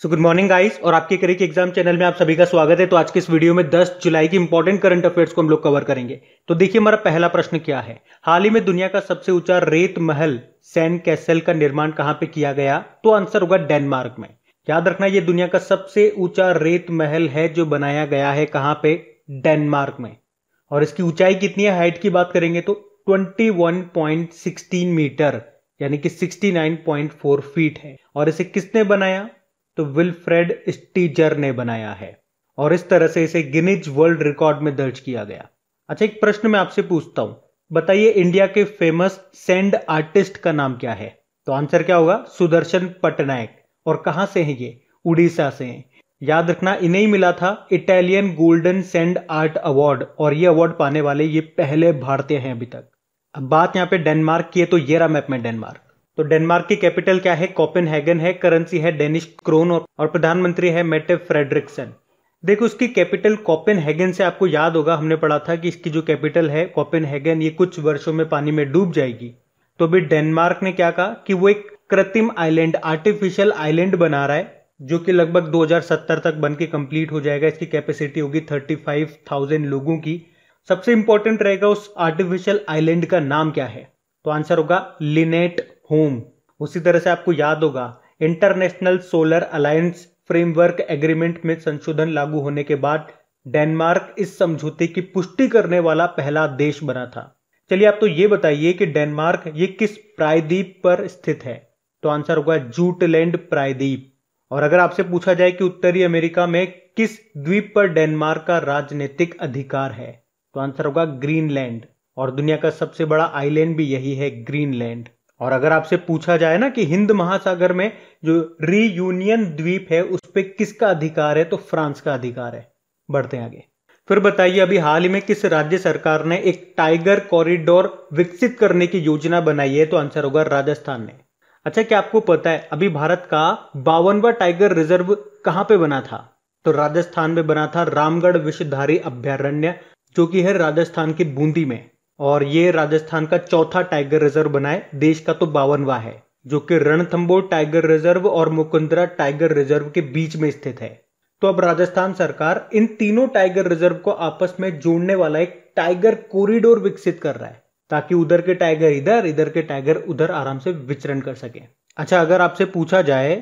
So good morning guys और आपके career के एग्जाम चैनल में आप सभी का स्वागत है। तो आज के इस वीडियो में 10 जुलाई की इंपॉर्टेंट करंट अफेयर्स को हम लोग कवर करेंगे। तो देखिए हमारा पहला प्रश्न क्या है। हाल ही में दुनिया का सबसे ऊंचा रेत महल सैंड कैसल का निर्माण कहां पे किया गया? तो आंसर होगा डेनमार्क में। याद रखना ये दुनिया का सबसे ऊंचा रेत महल है जो बनाया गया है कहां पे? डेनमार्क में। और इसकी ऊंचाई कितनी है? हाइट की बात करेंगे तो 21.16 मीटर यानी कि 69.4 फीट है। और इसे किसने बनाया? तो विल्फ्रेड स्टीजर ने बनाया है और इस तरह से इसे गिनीज वर्ल्ड रिकॉर्ड में दर्ज किया गया। अच्छा, एक प्रश्न मैं आपसे पूछता हूं, बताइए इंडिया के फेमस सैंड आर्टिस्ट का नाम क्या है? तो आंसर क्या होगा? सुदर्शन पटनायक। और कहां से हैं ये? उड़ीसा से हैं। याद रखना इन्हें मिला था Italian golden sand art award और ये अवार्ड पाने वाले ये पहले भारतीय हैं अभी तक। अब बात यहां पे डेनमार्क की है, तो ये रहा मैप में डेनमार्क। तो डेनमार्क की कैपिटल क्या है? कोपेनहेगन है। करेंसी है डेनिश क्रोन और प्रधानमंत्री है मेटे फ्रेडरिक्सन। देखो इसकी कैपिटल कोपेनहेगन से आपको याद होगा, हमने पढ़ा था कि इसकी जो कैपिटल है कोपेनहेगन ये कुछ वर्षों में पानी में डूब जाएगी। तो अभी डेनमार्क ने क्या कहा कि वो एक कृत्रिम आइलैंड, आर्टिफिशियल आइलैंड बना रहा है जो कि लगभग 2070 तक बन के कंप्लीट हो जाएगा। इसकी कैपेसिटी होगी 35,000 लोगों की। सबसे इंपॉर्टेंट रहेगा उस आर्टिफिशियल आइलैंड का नाम क्या है? तो आंसर होगा लिनेट होम। उसी तरह से आपको याद होगा international solar alliance framework agreement में संशोधन लागू होने के बाद डेनमार्क इस समझौते की पुष्टि करने वाला पहला देश बना था। चलिए आप तो ये बताइए कि डेनमार्क ये किस प्रायद्वीप पर स्थित है? तो आंसर होगा जूटलैंड प्रायद्वीप। और अगर आपसे पूछा जाए कि उत्तरी अमेरिका में किस द्वीप पर डेनमार्क का राजनीतिक अधिकार है? तो आंसर होगा ग्रीनलैंड। और दुनिया का सबसे बड़ा आइलैंड भी यही है, ग्रीनलैंड। और अगर आपसे पूछा जाए ना कि हिंद महासागर में जो रीयूनियन द्वीप है उस पे किसका अधिकार है? तो फ्रांस का अधिकार है। बढ़ते हैं आगे। फिर बताइए अभी हाल ही में किस राज्य सरकार ने एक टाइगर कॉरिडोर विकसित करने की योजना बनाई है? तो आंसर होगा राजस्थान ने। अच्छा, क्या आपको पता है अभी भारत का 52वां टाइगर रिजर्व कहां पे बना था? तो राजस्थान में बना था रामगढ़ विषधारी अभ्यारण्य जो कि है राजस्थान के बूंदी में। और ये राजस्थान का चौथा टाइगर रिजर्व बना है। देश का तो 52वां है जो कि रणथंबोर टाइगर रिजर्व और मुकुंदरा टाइगर रिजर्व के बीच में स्थित है। तो अब राजस्थान सरकार इन तीनों टाइगर रिजर्व को आपस में जोड़ने वाला एक टाइगर कॉरिडोर विकसित कर रहा है ताकि उधर के टाइगर इधर, इधर के टाइगर उधर आराम से विचरण कर सके। अच्छा, अगर आपसे पूछा जाए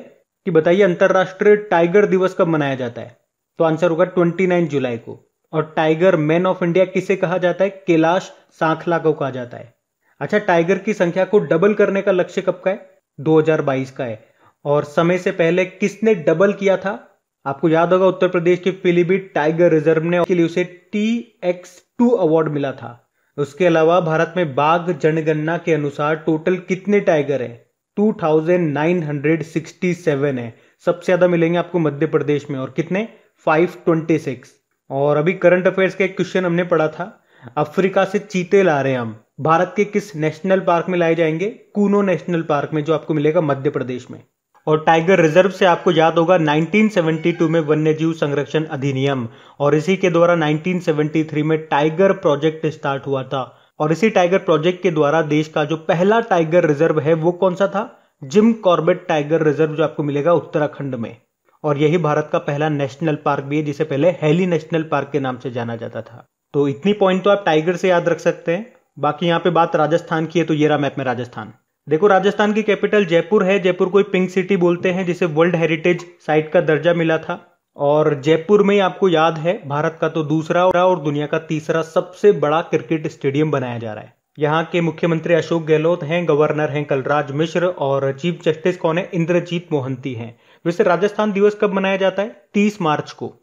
कि बताइए अंतरराष्ट्रीय टाइगर दिवस कब मनाया जाता है? तो आंसर होगा 29 जुलाई को। और टाइगर मैन ऑफ इंडिया किसे कहा जाता है? कैलाश सांखला को कहा जाता है। अच्छा, टाइगर की संख्या को डबल करने का लक्ष्य कब का है? 2022 का है। और समय से पहले किसने डबल किया था? आपको याद होगा उत्तर प्रदेश के पीलीभीत टाइगर रिजर्व ने के लिए उसे TX2 अवार्ड मिला था। उसके अलावा भारत में बाघ जनगणना के अनुसार टोटल कितने टाइगर है? 2967 है। सबसे ज्यादा मिलेंगे आपको मध्य प्रदेश में। और कितने? 526। और अभी करंट अफेयर्स का एक क्वेश्चन हमने पढ़ा था, अफ्रीका से चीते ला रहे हैं हम, भारत के किस नेशनल पार्क में लाए जाएंगे? कूनो नेशनल पार्क में जो आपको मिलेगा मध्य प्रदेश में। और टाइगर रिजर्व से आपको याद होगा 1972 में वन्यजीव संरक्षण अधिनियम और इसी के द्वारा 1973 में टाइगर प्रोजेक्ट स्टार्ट हुआ था। और इसी टाइगर प्रोजेक्ट के द्वारा देश का जो पहला टाइगर रिजर्व है वो कौन सा था? जिम कॉर्बेट टाइगर रिजर्व जो आपको मिलेगा उत्तराखंड में। और यही भारत का पहला नेशनल पार्क भी है जिसे पहले हेली नेशनल पार्क के नाम से जाना जाता था। तो इतनी पॉइंट तो आप टाइगर से याद रख सकते हैं। बाकी यहाँ पे बात राजस्थान की है, तो ये रहा मैप में राजस्थान। देखो राजस्थान की कैपिटल जयपुर है। जयपुर को पिंक सिटी बोलते हैं जिसे वर्ल्ड हेरिटेज साइट का दर्जा मिला था। और जयपुर में आपको याद है भारत का तो दूसरा और दुनिया का तीसरा सबसे बड़ा क्रिकेट स्टेडियम बनाया जा रहा है। यहाँ के मुख्यमंत्री अशोक गहलोत हैं, गवर्नर हैं कलराज मिश्र और चीफ जस्टिस कौन है? इंद्रजीत मोहंती हैं। वैसे राजस्थान दिवस कब मनाया जाता है? 30 मार्च को।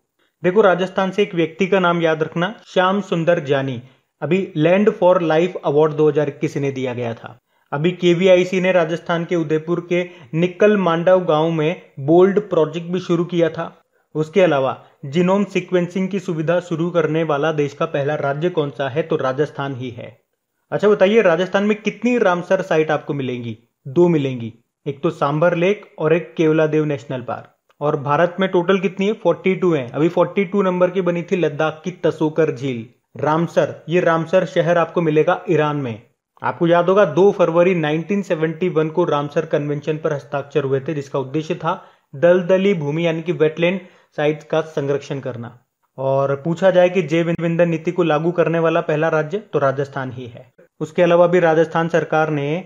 देखो राजस्थान से एक व्यक्ति का नाम याद रखना, श्याम सुंदर जानी। अभी लैंड फॉर लाइफ अवार्ड 2021 इन्हें दिया गया था। अभी KVIC ने राजस्थान के उदयपुर के निकल मांडव गांव में बोल्ड प्रोजेक्ट भी शुरू किया था। उसके अलावा जीनोम सीक्वेंसिंग की सुविधा शुरू करने वाला देश का पहला राज्य कौन सा है? तो राजस्थान ही है। अच्छा बताइए राजस्थान में कितनी रामसर साइट आपको मिलेंगी? 2 मिलेंगी, एक तो सांबर लेक और एक केवलादेव नेशनल पार्क। और भारत में टोटल कितनी है? 42 है। अभी 42 नंबर की बनी थी लद्दाख की तसोकर झील। रामसर, ये रामसर शहर आपको मिलेगा ईरान में। आपको याद होगा 2 फरवरी 1971 को रामसर कन्वेंशन पर हस्ताक्षर हुए थे जिसका उद्देश्य था दलदली भूमि यानी कि वेटलैंड साइट्स का संरक्षण करना। और पूछा जाए कि जैव ईंधन नीति को लागू करने वाला पहला राज्य, तो राजस्थान ही है। उसके अलावा भी राजस्थान सरकार ने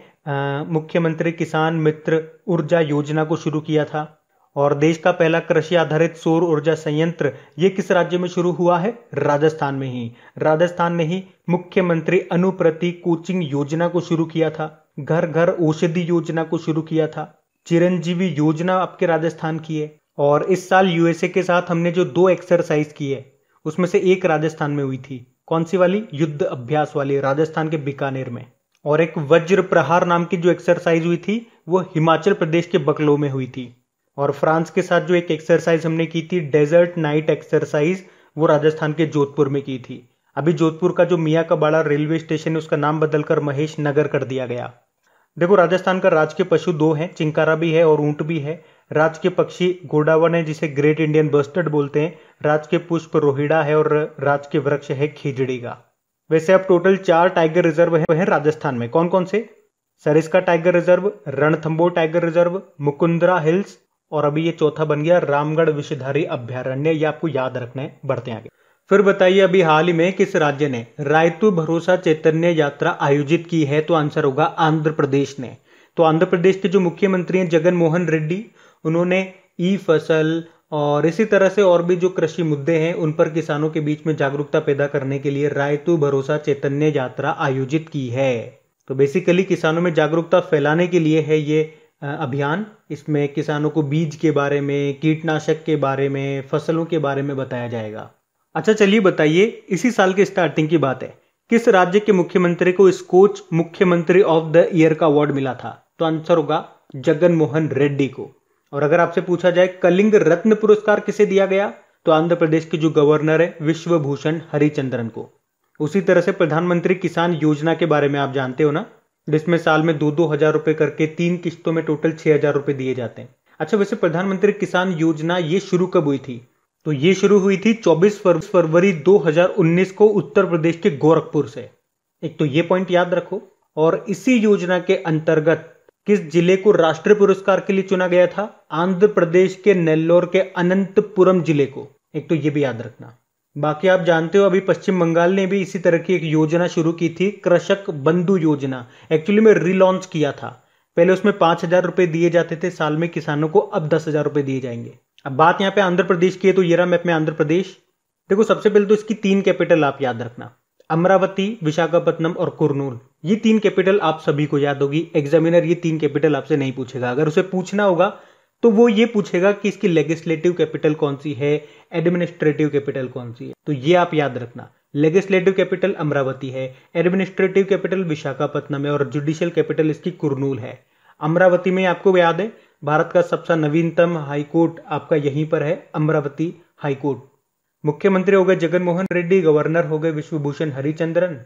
मुख्यमंत्री किसान मित्र ऊर्जा योजना को शुरू किया था। और देश का पहला कृषि आधारित सौर ऊर्जा संयंत्र ये किस राज्य में शुरू हुआ है? राजस्थान में ही। राजस्थान ने ही मुख्यमंत्री अनुप्रति कोचिंग योजना को शुरू किया था, घर घर औषधि योजना को शुरू किया था, चिरंजीवी योजना आपके राजस्थान की है। और इस साल यूएसए के साथ हमने जो 2 एक्सरसाइज की है उसमें से एक राजस्थान में हुई थी। कौन सी वाली? युद्ध अभ्यास वाली, राजस्थान के बीकानेर में। और एक वज्र प्रहार नाम की जो एक्सरसाइज हुई थी वो हिमाचल प्रदेश के बकलो में हुई थी। और फ्रांस के साथ जो एक एक्सरसाइज हमने की थी डेजर्ट नाइट एक्सरसाइज, वो राजस्थान के जोधपुर में की थी। अभी जोधपुर का जो मियाँ का बाड़ा रेलवे स्टेशन है उसका नाम बदलकर महेश नगर कर दिया गया। देखो, राजस्थान का राजकीय पशु 2 हैं, चिंकारा भी है और ऊंट भी है। राजकीय पक्षी गोडावण है जिसे ग्रेट इंडियन बस्टर्ड बोलते हैं। राजकीय पुष्प रोहिड़ा है और राजकीय वृक्ष है खिजड़ी का। वैसे अब टोटल 4 टाइगर रिजर्व है राजस्थान में। कौन कौन से? Sariska tiger reserve, Ranthambore tiger reserve, Mukundra hills, और अभी ये चौथा बन गया रामगढ़ विषधारी अभ्यारण्य। ये आपको याद रखना है। बढ़ते हैं आगे। फिर बताइए, अभी हाल ही में किस राज्य ने रायतू भरोसा चैतन्य यात्रा आयोजित की है? तो आंसर होगा आंध्र प्रदेश ने। तो आंध्र प्रदेश के जो मुख्यमंत्री हैं जगन मोहन रेड्डी, उन्होंने ई फसल और इसी तरह से और भी जो कृषि मुद्दे हैं उन पर किसानों के बीच में जागरूकता पैदा करने के लिए रायतू भरोसा चैतन्य यात्रा आयोजित की है। तो बेसिकली किसानों में जागरूकता फैलाने के लिए है ये अभियान। इसमें किसानों को बीज के बारे में, कीटनाशक के बारे में, फसलों के बारे में बताया जाएगा। अच्छा, चलिए बताइए, इसी साल के स्टार्टिंग की बात है, किस राज्य के मुख्यमंत्री को स्कोच मुख्यमंत्री ऑफ द ईयर का अवार्ड मिला था? तो आंसर होगा जगन मोहन रेड्डी को। और अगर आपसे पूछा जाए कलिंग रत्न पुरस्कार किसे दिया गया, तो आंध्र प्रदेश के जो गवर्नर है विश्वभूषण हरिचंद्रन को। उसी तरह से प्रधानमंत्री किसान योजना के बारे में आप जानते हो ना, जिसमें साल में 2-2 हजार रुपए करके 3 किस्तों में टोटल 6,000 रुपए दिए जाते हैं। अच्छा, वैसे प्रधानमंत्री किसान योजना ये शुरू कब हुई थी? तो ये शुरू हुई थी 24 फरवरी 2019 को उत्तर प्रदेश के गोरखपुर से। एक तो ये पॉइंट याद रखो। और इसी योजना के अंतर्गत किस जिले को राष्ट्रीय पुरस्कार के लिए चुना गया था? आंध्र प्रदेश के नेल्लोर के अनंतपुरम जिले को। एक तो ये भी याद रखना। बाकी आप जानते हो अभी पश्चिम बंगाल ने भी इसी तरह की एक योजना शुरू की थी, कृषक बंधु योजना। एक्चुअली में रिलॉन्च किया था। पहले उसमें 5,000 रुपए दिए जाते थे साल में किसानों को, अब 10,000 रुपए दिए जाएंगे। अब बात यहाँ पे आंध्र प्रदेश की है, तो ये रहा मैप में आंध्र प्रदेश। देखो, सबसे पहले तो इसकी 3 कैपिटल आप याद रखना, अमरावती, विशाखापट्टनम और कुर्नूल। ये 3 कैपिटल आप सभी को याद होगी। एग्जामिनर ये 3 कैपिटल आपसे नहीं पूछेगा। अगर उसे पूछना होगा तो वो ये पूछेगा कि इसकी लेजिस्लेटिव कैपिटल कौन सी है, एडमिनिस्ट्रेटिव कैपिटल कौन सी है। तो ये आप याद रखना, लेजिस्लेटिव कैपिटल अमरावती है, एडमिनिस्ट्रेटिव कैपिटल विशाखापट्टनम है और जुडिशियल कैपिटल इसकी कुर्नूल है। अमरावती में आपको याद है भारत का सबसे नवीनतम हाईकोर्ट आपका यहीं पर है, अमरावती हाईकोर्ट। मुख्यमंत्री हो गए जगन मोहन रेड्डी, गवर्नर हो गए विश्वभूषण हरिचंद्रन।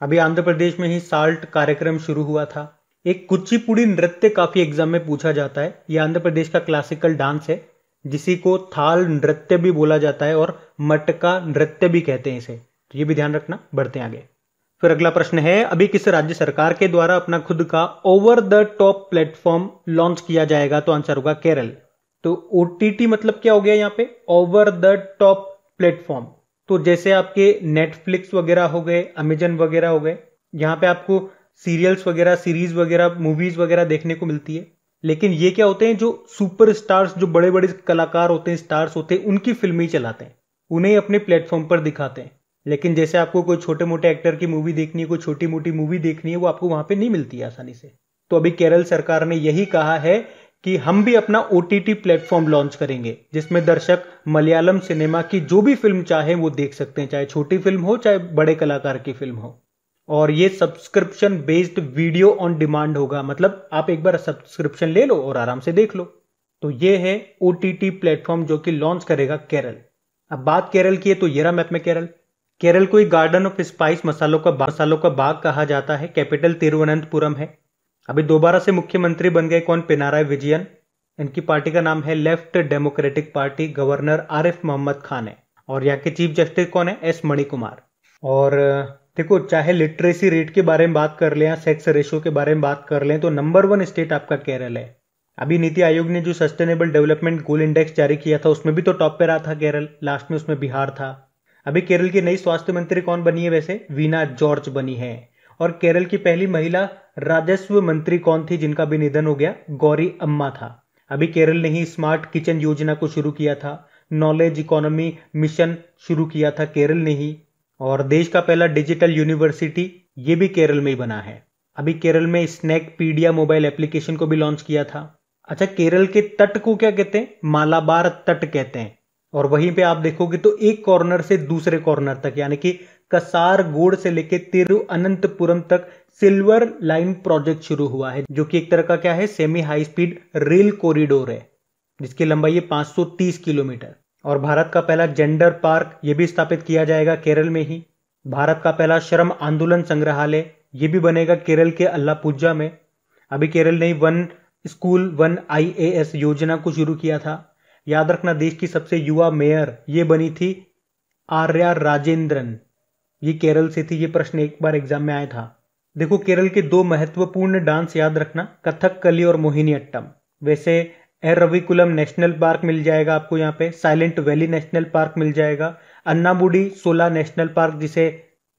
अभी आंध्र प्रदेश में ही साल्ट कार्यक्रम शुरू हुआ था। एक कुचिपुड़ी नृत्य काफी एग्जाम में पूछा जाता है। यह आंध्र प्रदेश का क्लासिकल डांस है जिसी को थाल नृत्य भी बोला जाता है और मटका नृत्य भी कहते हैं इसे। तो ये भी ध्यान रखना। बढ़ते हैं आगे। फिर अगला प्रश्न है, अभी किस राज्य सरकार के द्वारा अपना खुद का over the top platform launch किया जाएगा? तो आंसर होगा केरल। तो ओटीटी मतलब क्या हो गया यहाँ पे? Over the top platform. तो जैसे आपके नेटफ्लिक्स वगैरह हो गए, अमेजन वगैरह हो गए, यहाँ पे आपको सीरियल्स वगैरह, सीरीज वगैरह, मूवीज वगैरह देखने को मिलती है। लेकिन ये क्या होते हैं, जो सुपर स्टार्स, जो बड़े बड़े कलाकार होते हैं, स्टार्स होते हैं, उनकी फिल्में चलाते हैं, उन्हें अपने प्लेटफॉर्म पर दिखाते हैं। लेकिन जैसे आपको कोई छोटे मोटे एक्टर की मूवी देखनी है, कोई छोटी मोटी मूवी देखनी है, वो आपको वहां पे नहीं मिलती है आसानी से। तो अभी केरल सरकार ने यही कहा है कि हम भी अपना ओटीटी प्लेटफॉर्म लॉन्च करेंगे जिसमें दर्शक मलयालम सिनेमा की जो भी फिल्म चाहे वो देख सकते हैं, चाहे छोटी फिल्म हो चाहे बड़े कलाकार की फिल्म हो। और ये subscription based video on demand होगा, मतलब आप एक बार सब्सक्रिप्शन ले लो और आराम से देख लो। तो ये है ओटीटी प्लेटफॉर्म जो कि लॉन्च करेगा केरल। अब बात केरल की है तो ये रहा मैप में केरल। केरल को एक गार्डन ऑफ स्पाइस, मसालों का बाग कहा जाता है। कैपिटल तिरुवनंतपुरम है। अभी दोबारा से मुख्यमंत्री बन गए कौन? पिनाराई विजयन। इनकी पार्टी का नाम है Left Democratic Party. Governor Arif Mohammad Khan है और यहाँ के चीफ जस्टिस कौन है? एस मणिकुमार। और देखो, चाहे लिटरेसी रेट के बारे में बात कर लें या सेक्स रेशियो के बारे में बात कर लें, तो नंबर 1 स्टेट आपका केरल है। अभी नीति आयोग ने जो सस्टेनेबल डेवलपमेंट गोल इंडेक्स जारी किया था उसमें भी तो टॉप पे रहा था केरल, लास्ट में उसमें बिहार था। अभी केरल की नई स्वास्थ्य मंत्री कौन बनी है वैसे? वीना जॉर्ज बनी है। और केरल की पहली महिला राजस्व मंत्री कौन थी जिनका भी निधन हो गया? गौरी अम्मा था। अभी केरल ने ही स्मार्ट किचन योजना को शुरू किया था, नॉलेज इकोनॉमी मिशन शुरू किया था केरल ने ही। और देश का पहला डिजिटल यूनिवर्सिटी ये भी केरल में ही बना है। अभी केरल में स्नैकपीडिया मोबाइल एप्लीकेशन को भी लॉन्च किया था। अच्छा, केरल के तट को क्या कहते हैं? मालाबार तट कहते हैं। और वहीं पे आप देखोगे तो एक कॉर्नर से दूसरे कॉर्नर तक यानी कि कसारगोड से लेके तिरुअनंतपुरम तक सिल्वर लाइन प्रोजेक्ट शुरू हुआ है, जो कि एक तरह का क्या है? Semi high speed rail corridor है जिसकी लंबाई है 530 किलोमीटर। और भारत का पहला जेंडर पार्क ये भी स्थापित किया जाएगा केरल में ही। भारत का पहला श्रम आंदोलन संग्रहालय ये भी बनेगा केरल के अल्लापुझा में। अभी केरल ने वन स्कूल वन IAS योजना को शुरू किया था। याद रखना, देश की सबसे युवा मेयर ये बनी थी आर्या राजेंद्रन, ये केरल से थी। ये प्रश्न एक बार एग्जाम में आया था। देखो, केरल के दो महत्वपूर्ण डांस याद रखना, कथकली और मोहिनीअट्टम। वैसे एरविकुलम नेशनल पार्क मिल जाएगा आपको यहाँ पे, साइलेंट वैली नेशनल पार्क मिल जाएगा, अन्नामुडी सोला नेशनल पार्क जिसे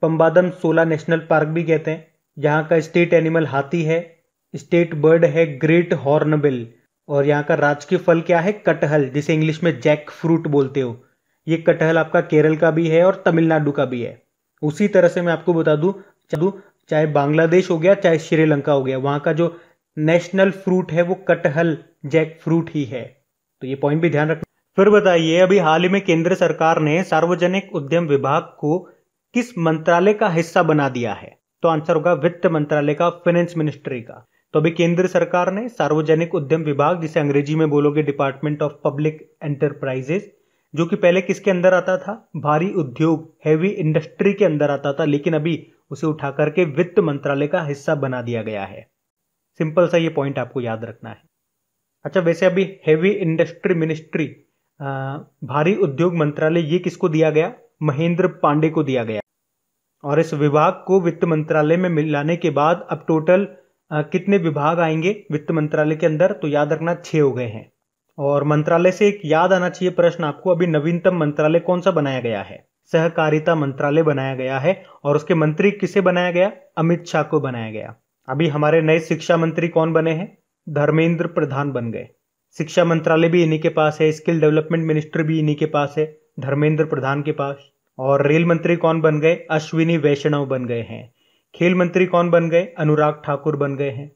पंबादम सोला नेशनल पार्क भी कहते हैं, यहाँ का स्टेट एनिमल हाथी है, स्टेट बर्ड है ग्रेट हॉर्नबिल, और यहाँ का राजकीय फल क्या है? कटहल, जिसे इंग्लिश में जैक फ्रूट बोलते हो। ये कटहल आपका केरल का भी है और तमिलनाडु का भी है। उसी तरह से मैं आपको बता दूं, चाहे बांग्लादेश हो गया चाहे श्रीलंका हो गया, वहां का जो नेशनल फ्रूट है वो कटहल जैक फ्रूट ही है। तो ये पॉइंट भी ध्यान रखना। फिर बताइए, अभी हाल ही में केंद्र सरकार ने सार्वजनिक उद्यम विभाग को किस मंत्रालय का हिस्सा बना दिया है? तो आंसर होगा वित्त मंत्रालय का, फाइनेंस मिनिस्ट्री का। तो अभी केंद्र सरकार ने सार्वजनिक उद्यम विभाग, जिसे अंग्रेजी में बोलोगे डिपार्टमेंट ऑफ पब्लिक एंटरप्राइजेस, जो कि पहले किसके अंदर आता था? भारी उद्योग, हैवी इंडस्ट्री के अंदर आता था, लेकिन अभी उसे उठा करके वित्त मंत्रालय का हिस्सा बना दिया गया है। सिंपल सा ये पॉइंट आपको याद रखना है। अच्छा, वैसे अभी हैवी इंडस्ट्री मिनिस्ट्री, भारी उद्योग मंत्रालय, ये किसको दिया गया? महेंद्र पांडे को दिया गया। और इस विभाग को वित्त मंत्रालय में मिलाने के बाद अब टोटल कितने विभाग आएंगे वित्त मंत्रालय के अंदर? तो याद रखना 6 हो गए हैं। और मंत्रालय से एक याद आना चाहिए प्रश्न आपको, अभी नवीनतम मंत्रालय कौन सा बनाया गया है? सहकारिता मंत्रालय बनाया गया है। और उसके मंत्री किसे बनाया गया? अमित शाह को बनाया गया। अभी हमारे नए शिक्षा मंत्री कौन बने हैं? धर्मेंद्र प्रधान बन गए। शिक्षा मंत्रालय भी इन्हीं के पास है, स्किल डेवलपमेंट मिनिस्टर भी इन्हीं के पास है, धर्मेंद्र प्रधान के पास। और रेल मंत्री कौन बन गए? अश्विनी वैष्णव बन गए हैं। खेल मंत्री कौन बन गए? अनुराग ठाकुर बन गए हैं।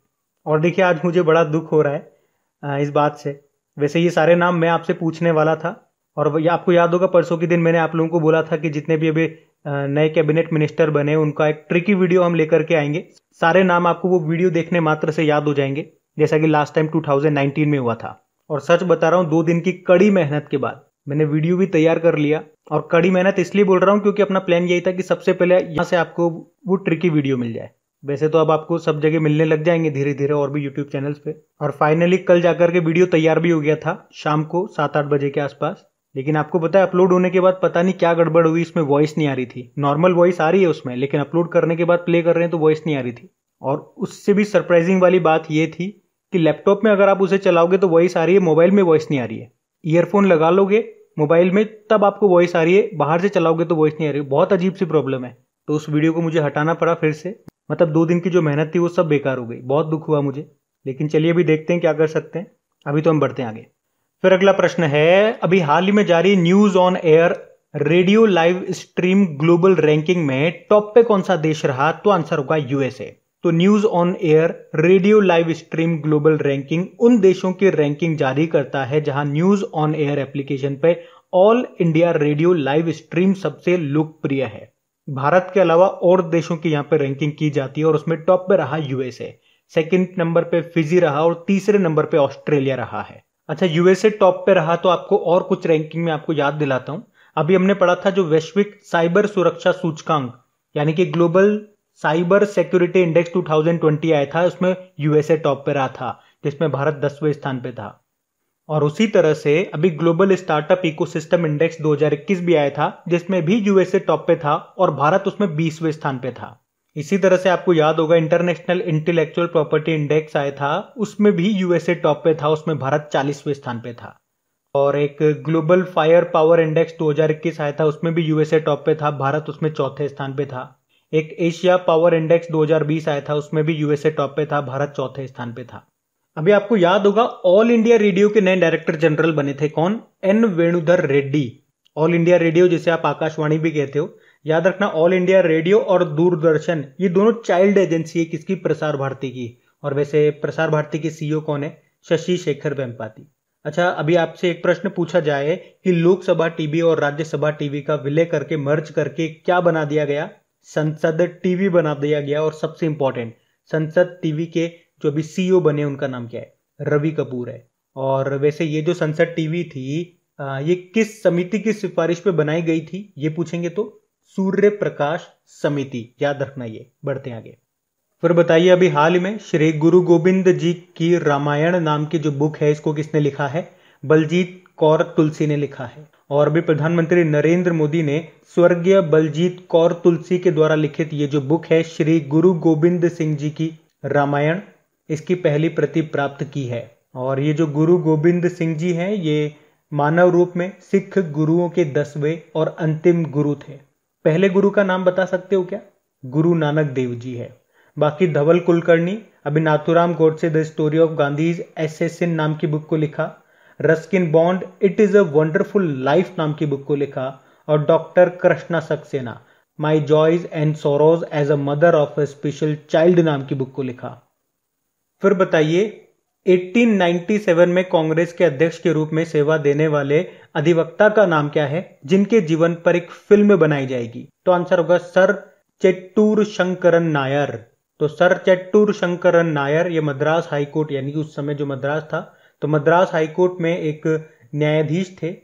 और देखिए, आज मुझे बड़ा दुख हो रहा है इस बात से। वैसे ये सारे नाम मैं आपसे पूछने वाला था, और ये आपको याद होगा परसों के दिन मैंने आप लोगों को बोला था कि जितने भी अभी नए कैबिनेट मिनिस्टर बने उनका एक ट्रिकी वीडियो हम लेकर के आएंगे। सारे नाम आपको वो वीडियो देखने मात्र से याद हो जाएंगे, जैसा कि लास्ट टाइम 2019 में हुआ था। और सच बता रहा हूँ, 2 दिन की कड़ी मेहनत के बाद मैंने वीडियो भी तैयार कर लिया। और कड़ी मेहनत इसलिए बोल रहा हूँ क्योंकि अपना प्लान यही था कि सबसे पहले यहाँ से आपको वो ट्रिकी वीडियो मिल जाए। वैसे तो अब आपको सब जगह मिलने लग जाएंगे धीरे धीरे, और भी यूट्यूब चैनल्स पे। और फाइनली कल जाकर के वीडियो तैयार भी हो गया था शाम को 7-8 बजे के आसपास। लेकिन आपको पता है, अपलोड होने के बाद पता नहीं क्या गड़बड़ हुई, इसमें वॉइस नहीं आ रही थी। नॉर्मल वॉइस आ रही है उसमें, लेकिन अपलोड करने के बाद प्ले कर रहे हैं तो वॉइस नहीं आ रही थी। और उससे भी सरप्राइजिंग वाली बात यह थी कि लैपटॉप में अगर आप उसे चलाओगे तो वॉइस आ रही है, मोबाइल में वॉइस नहीं आ रही है। ईयरफोन लगा लोगे मोबाइल में तब आपको वॉइस आ रही है, बाहर से चलाओगे तो वॉइस नहीं आ रही है। बहुत अजीब सी प्रॉब्लम है। तो उस वीडियो को मुझे हटाना पड़ा फिर से। मतलब 2 दिन की जो मेहनत थी वो सब बेकार हो गई। बहुत दुख हुआ मुझे, लेकिन चलिए अभी देखते हैं क्या कर सकते हैं। अभी तो हम बढ़ते हैं आगे। फिर अगला प्रश्न है, अभी हाल ही में जारी news on air radio live stream global ranking में टॉप पे कौन सा देश रहा? तो आंसर होगा USA। तो news on air radio live stream global ranking उन देशों की रैंकिंग जारी करता है जहां न्यूज ऑन एयर एप्लीकेशन पे all India radio live stream सबसे लोकप्रिय है। भारत के अलावा और देशों की यहां पे रैंकिंग की जाती है, और उसमें टॉप पे रहा USA, सेकंड नंबर पे फिजी रहा, और तीसरे नंबर पे ऑस्ट्रेलिया रहा है। अच्छा, USA टॉप पे रहा तो आपको और कुछ रैंकिंग में आपको याद दिलाता हूं। अभी हमने पढ़ा था जो वैश्विक साइबर सुरक्षा सूचकांक यानी कि ग्लोबल साइबर सिक्योरिटी इंडेक्स 2020 आया था, उसमें USA टॉप पे रहा था, जिसमें भारत 10वें स्थान पे था। और उसी तरह से अभी ग्लोबल स्टार्टअप इकोसिस्टम इंडेक्स 2021 भी आया था, जिसमें भी USA टॉप पे था और भारत उसमें 20वें स्थान पे था। इसी तरह से आपको याद होगा इंटरनेशनल इंटेलेक्चुअल प्रॉपर्टी इंडेक्स आया था, उसमें भी यूएसए टॉप पे था, उसमें भारत 40वें स्थान पे था। और एक ग्लोबल फायर पावर इंडेक्स 2021 आया था, उसमें भी यूएसए टॉप पे था, भारत उसमें चौथे स्थान पे था। एक एशिया पावर इंडेक्स 2020 आया था, उसमें भी यूएसए टॉप पे था, भारत चौथे स्थान पे था। अभी आपको याद होगा ऑल इंडिया रेडियो के नए डायरेक्टर जनरल बने थे कौन? N Venudhar Reddy. All India Radio जिसे आप आकाशवाणी भी कहते हो, याद रखना ऑल इंडिया रेडियो और दूरदर्शन ये दोनों चाइल्ड एजेंसी है किसकी? प्रसार भारती की। और वैसे प्रसार भारती के सीईओ कौन है? शशि शेखर वेम्पाती। अच्छा, अभी आपसे एक प्रश्न पूछा जाए कि लोकसभा टीवी और राज्यसभा टीवी का विलय करके मर्ज करके क्या बना दिया गया? संसद टीवी बना दिया गया। और सबसे इंपॉर्टेंट, संसद टीवी के जो अभी सीईओ बने उनका नाम क्या है? रवि कपूर है। और वैसे ये जो संसद टीवी थी ये किस समिति की सिफारिश पे बनाई गई थी ये पूछेंगे तो सूर्य प्रकाश समिति, याद रखना ये। बढ़ते हैं आगे। फिर बताइए अभी हाल ही में श्री गुरु गोविंद जी की रामायण नाम की जो बुक है इसको किसने लिखा है? बलजीत कौर तुलसी ने लिखा है। और अभी प्रधानमंत्री नरेंद्र मोदी ने स्वर्गीय बलजीत कौर तुलसी के द्वारा लिखित ये जो बुक है श्री गुरु गोविंद सिंह जी की रामायण, इसकी पहली प्रति प्राप्त की है। और ये जो गुरु गोविंद सिंह जी हैं ये मानव रूप में सिख गुरुओं के 10वें और अंतिम गुरु थे। पहले गुरु का नाम बता सकते हो क्या? गुरु नानक देव जी है। बाकी धवल कुलकर्णी अभी Nathuram Godse the story of Gandhi's assassin नाम की बुक को लिखा। Ruskin Bond it is a wonderful life नाम की बुक को लिखा। और doctor Krishna Saxena my joys and sorrows as a mother of a special child नाम की बुक को लिखा। फिर बताइए 1897 में कांग्रेस के अध्यक्ष के रूप में सेवा देने वाले अधिवक्ता का नाम क्या है जिनके जीवन पर एक फिल्म बनाई जाएगी? तो आंसर होगा सर चेट्टूर शंकरन नायर। तो सर चेट्टूर शंकरन नायर ये मद्रास हाईकोर्ट यानी कि उस समय जो मद्रास था तो मद्रास हाईकोर्ट में एक न्यायाधीश थे।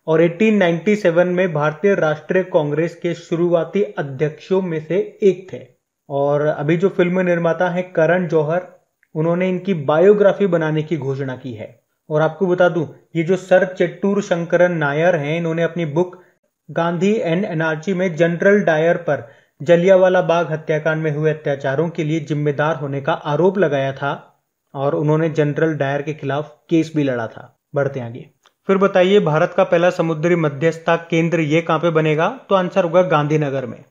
और 1897 में भारतीय राष्ट्रीय कांग्रेस के शुरुआती अध्यक्षों में से एक थे। और अभी जो फिल्म निर्माता हैं करण जौहर, उन्होंने इनकी बायोग्राफी बनाने की घोषणा की है। और आपको बता दूं ये जो सर चेट्टूर शंकरन नायर हैं इन्होंने अपनी बुक गांधी एंड एनआरची में जनरल डायर पर जलियांवाला बाग हत्याकांड में हुए अत्याचारों के लिए जिम्मेदार होने का आरोप लगाया था और उन्होंने जनरल डायर के खिलाफ केस भी लड़ा था। बढ़ते आगे। फिर बताइए भारत का पहला समुद्री मध्यस्थता केंद्र ये कहां पे बनेगा? तो आंसर होगा गांधीनगर में।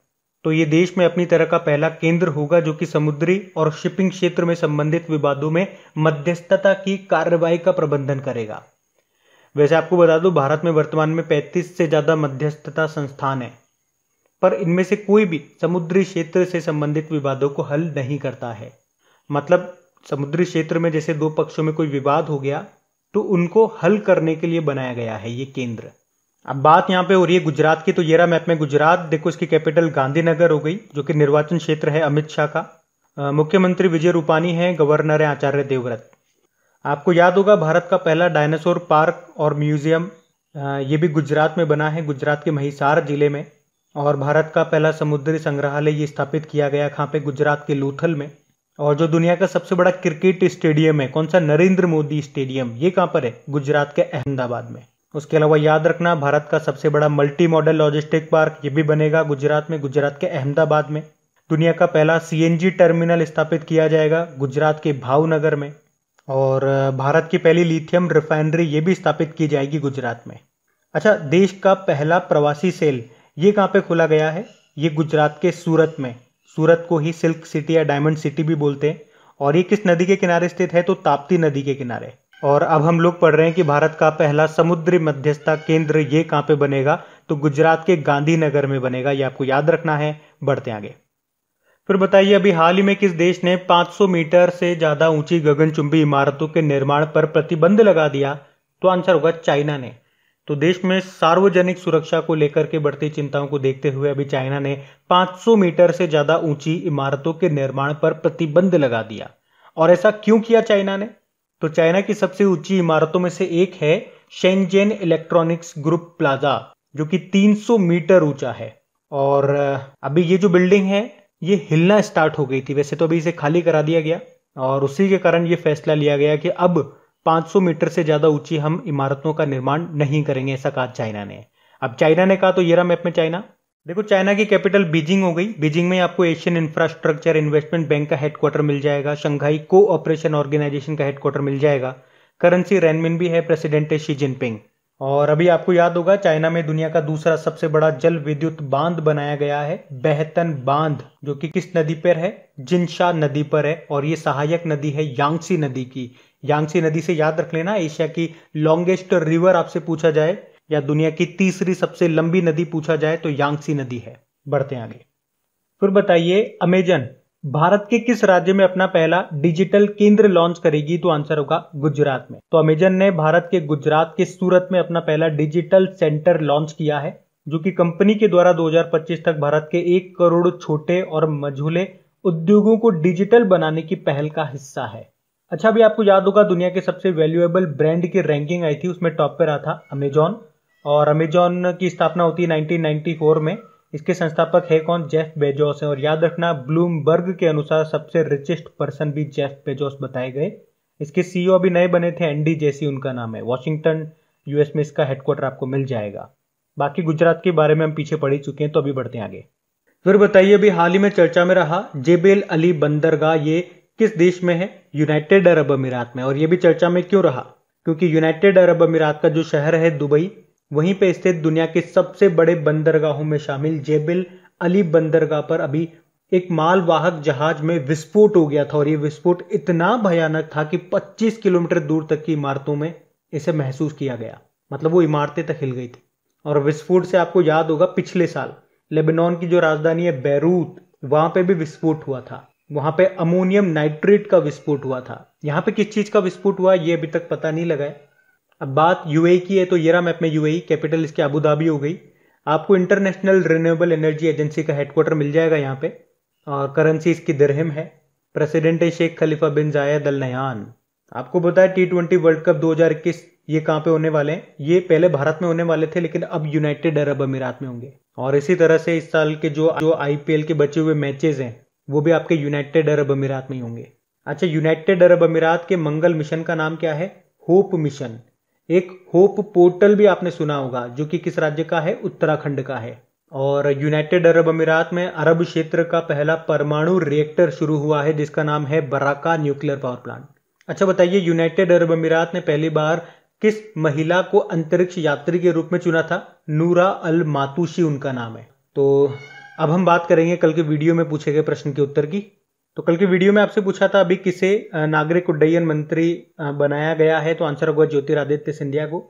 तो ये देश में अपनी तरह का पहला केंद्र होगा जो कि समुद्री और शिपिंग क्षेत्र में संबंधित विवादों में मध्यस्थता की कार्रवाई का प्रबंधन करेगा। वैसे आपको बता दूं भारत में वर्तमान में 35 से ज्यादा मध्यस्थता संस्थान है, पर इनमें से कोई भी समुद्री क्षेत्र से संबंधित विवादों को हल नहीं करता है। मतलब समुद्री क्षेत्र में जैसे दो पक्षों में कोई विवाद हो गया तो उनको हल करने के लिए बनाया गया है ये केंद्र। अब बात यहाँ पे हो रही है गुजरात की, तो ये रहा मैप में गुजरात। देखो इसकी कैपिटल गांधीनगर हो गई जो कि निर्वाचन क्षेत्र है अमित शाह का। मुख्यमंत्री विजय रूपानी है, गवर्नर है आचार्य देवव्रत। आपको याद होगा भारत का पहला डायनासोर पार्क और म्यूजियम ये भी गुजरात में बना है, गुजरात के महिसार जिले में। और भारत का पहला समुद्री संग्रहालय ये स्थापित किया गया कहाँ पे? गुजरात के लोथल में। और जो दुनिया का सबसे बड़ा क्रिकेट स्टेडियम है कौन सा? नरेंद्र मोदी स्टेडियम, ये कहाँ पर है? गुजरात के अहमदाबाद में। उसके अलावा याद रखना भारत का सबसे बड़ा मल्टी मॉडल लॉजिस्टिक पार्क ये भी बनेगा गुजरात में, गुजरात के अहमदाबाद में। दुनिया का पहला सीएनजी टर्मिनल स्थापित किया जाएगा गुजरात के भावनगर में। और भारत की पहली लिथियम रिफाइनरी ये भी स्थापित की जाएगी गुजरात में। अच्छा, देश का पहला प्रवासी सेल ये कहाँ पे खोला गया है? ये गुजरात के सूरत में। सूरत को ही सिल्क सिटी या डायमंड सिटी भी बोलते हैं। और ये किस नदी के किनारे स्थित है? तो ताप्ती नदी के किनारे। और अब हम लोग पढ़ रहे हैं कि भारत का पहला समुद्री मध्यस्थता केंद्र ये कहाँ पे बनेगा? तो गुजरात के गांधीनगर में बनेगा, ये आपको याद रखना है। बढ़ते आगे। फिर बताइए अभी हाल ही में किस देश ने 500 मीटर से ज्यादा ऊंची गगनचुंबी इमारतों के निर्माण पर प्रतिबंध लगा दिया? तो आंसर होगा चाइना ने। तो देश में सार्वजनिक सुरक्षा को लेकर के बढ़ती चिंताओं को देखते हुए अभी चाइना ने 500 मीटर से ज्यादा ऊंची इमारतों के निर्माण पर प्रतिबंध लगा दिया। और ऐसा क्यों किया चाइना ने? तो चाइना की सबसे ऊंची इमारतों में से एक है शेंजेन इलेक्ट्रॉनिक्स ग्रुप प्लाजा जो कि 300 मीटर ऊंचा है। और अभी ये जो बिल्डिंग है ये हिलना स्टार्ट हो गई थी, वैसे तो अभी इसे खाली करा दिया गया और उसी के कारण ये फैसला लिया गया कि अब 500 मीटर से ज्यादा ऊंची हम इमारतों का निर्माण नहीं करेंगे, ऐसा कहा चाइना ने। अब चाइना ने कहा तो ये रहा मैप में चाइना। देखो, चाइना की कैपिटल बीजिंग हो गई। बीजिंग में आपको एशियन इंफ्रास्ट्रक्चर इन्वेस्टमेंट बैंक का हेडक्वार्टर मिल जाएगा, शंघाई कोऑपरेशन ऑर्गेनाइजेशन का हेडक्वार्टर मिल जाएगा, करेंसी रेनमिन भी है, प्रेसिडेंट है शी जिनपिंग। और अभी आपको याद होगा, चाइना में दुनिया का दूसरा सबसे बड़ा जल विद्युत बांध बनाया गया है, बेहतन बांध, जो कि किस नदी पर है? जिनशा नदी पर है। और ये सहायक नदी है यांगसी नदी की। यांगसी नदी से याद रख लेना, एशिया की लॉन्गेस्ट रिवर आपसे पूछा जाए या दुनिया की तीसरी सबसे लंबी नदी पूछा जाए तो यांगसी नदी है। बढ़ते हैं आगे। फिर बताइए, अमेजन भारत के किस राज्य में अपना पहला डिजिटल केंद्र लॉन्च करेगी? तो आंसर होगा गुजरात में। तो अमेजन ने भारत के गुजरात के सूरत में अपना पहला डिजिटल सेंटर लॉन्च किया है, जो कि कंपनी के द्वारा 2025 तक भारत के 1 करोड़ छोटे और मझोले उद्योगों को डिजिटल बनाने की पहल का हिस्सा है। अच्छा, अभी आपको याद होगा, दुनिया के सबसे वैल्यूएबल ब्रांड की रैंकिंग आई थी, उसमें टॉप पे रहा था अमेजॉन। और अमेजॉन की स्थापना होती है 1994 में। इसके संस्थापक है कौन? जेफ बेजोस है। और याद रखना, ब्लूमबर्ग के अनुसार सबसे रिचेस्ट पर्सन भी जेफ बेजोस बताए गए। इसके सीईओ अभी नए बने थे, एंडी जेसी उनका नाम है। वॉशिंगटन यूएस में इसका हेडक्वार्टर आपको मिल जाएगा। बाकी गुजरात के बारे में हम पीछे पढ़ ही चुके हैं, तो अभी बढ़ते हैं आगे। फिर बताइए, अभी हाल ही में चर्चा में रहा जेबेल अली बंदरगाह, ये किस देश में है? यूनाइटेड अरब अमीरात में। और ये भी चर्चा में क्यों रहा? क्योंकि यूनाइटेड अरब अमीरात का जो शहर है दुबई, वहीं पे स्थित दुनिया के सबसे बड़े बंदरगाहों में शामिल जेबेल अली बंदरगाह पर अभी एक मालवाहक जहाज में विस्फोट हो गया था। और ये विस्फोट इतना भयानक था कि 25 किलोमीटर दूर तक की इमारतों में इसे महसूस किया गया। मतलब वो इमारतें तक हिल गई थी। और विस्फोट से आपको याद होगा, पिछले साल लेबनान की जो राजधानी है बेरूत, वहां पे भी विस्फोट हुआ था। वहां पे अमोनियम नाइट्रेट का विस्फोट हुआ था। यहां पे किस चीज का विस्फोट हुआ ये अभी तक पता नहीं लगा है। अब बात यूएई की है, तो ये रहा मैप में यूएई, कैपिटल इसकी अबू धाबी हो गई। आपको इंटरनेशनल रिन्यूएबल एनर्जी एजेंसी का हेडक्वार्टर मिल जाएगा यहाँ पे। और करेंसी इसकी दिरहम है। प्रेसिडेंट है शेख खलीफा बिन जायद अल नहयान। आपको पता है T20 वर्ल्ड कप 2021 ये कहाँ पे होने वाले हैं? ये पहले भारत में होने वाले थे, लेकिन अब यूनाइटेड अरब अमीरात में होंगे। और इसी तरह से इस साल के जो आईपीएल के बचे हुए मैचेस हैं, वो भी आपके यूनाइटेड अरब अमीरात में ही होंगे। अच्छा, यूनाइटेड अरब अमीरात के मंगल मिशन का नाम क्या है? Hope mission. एक होप पोर्टल भी आपने सुना होगा, जो कि किस राज्य का है? उत्तराखंड का है। और यूनाइटेड अरब अमीरात में अरब क्षेत्र का पहला परमाणु रिएक्टर शुरू हुआ है, जिसका नाम है बराका न्यूक्लियर पावर प्लांट। अच्छा बताइए, यूनाइटेड अरब अमीरात ने पहली बार किस महिला को अंतरिक्ष यात्री के रूप में चुना था? नूरा अल मातूशी उनका नाम है। तो अब हम बात करेंगे कल के वीडियो में पूछे गए प्रश्न के उत्तर की। तो कल के वीडियो में आपसे पूछा था अभी किसे नागरिक उड्डयन मंत्री बनाया गया है? तो आंसर होगा ज्योतिरादित्य सिंधिया को।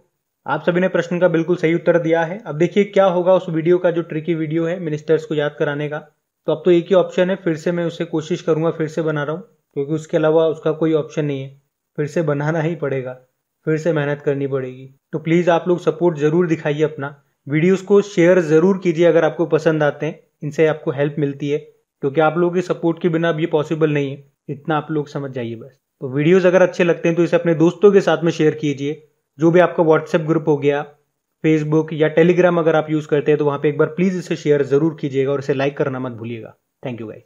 आप सभी ने प्रश्न का बिल्कुल सही उत्तर दिया है। अब देखिए क्या होगा उस वीडियो का, जो ट्रिकी वीडियो है मिनिस्टर्स को याद कराने का। तो अब तो एक ही ऑप्शन है, फिर से मैं उसे कोशिश करूंगा, फिर से बना रहा हूँ, क्योंकि उसके अलावा उसका कोई ऑप्शन नहीं है। फिर से बनाना ही पड़ेगा, फिर से मेहनत करनी पड़ेगी। तो प्लीज़ आप लोग सपोर्ट ज़रूर दिखाइए अपना, वीडियोस को शेयर ज़रूर कीजिए अगर आपको पसंद आते हैं, इनसे आपको हेल्प मिलती है, क्योंकि आप लोगों के सपोर्ट के बिना अब ये पॉसिबल नहीं है। इतना आप लोग समझ जाइए बस। तो वीडियोस अगर अच्छे लगते हैं तो इसे अपने दोस्तों के साथ में शेयर कीजिए। जो भी आपका व्हाट्सएप ग्रुप हो गया, फेसबुक या टेलीग्राम अगर आप यूज़ करते हैं तो वहाँ पे एक बार प्लीज़ इसे शेयर ज़रूर कीजिएगा और इसे लाइक करना मत भूलिएगा। Thank you guys.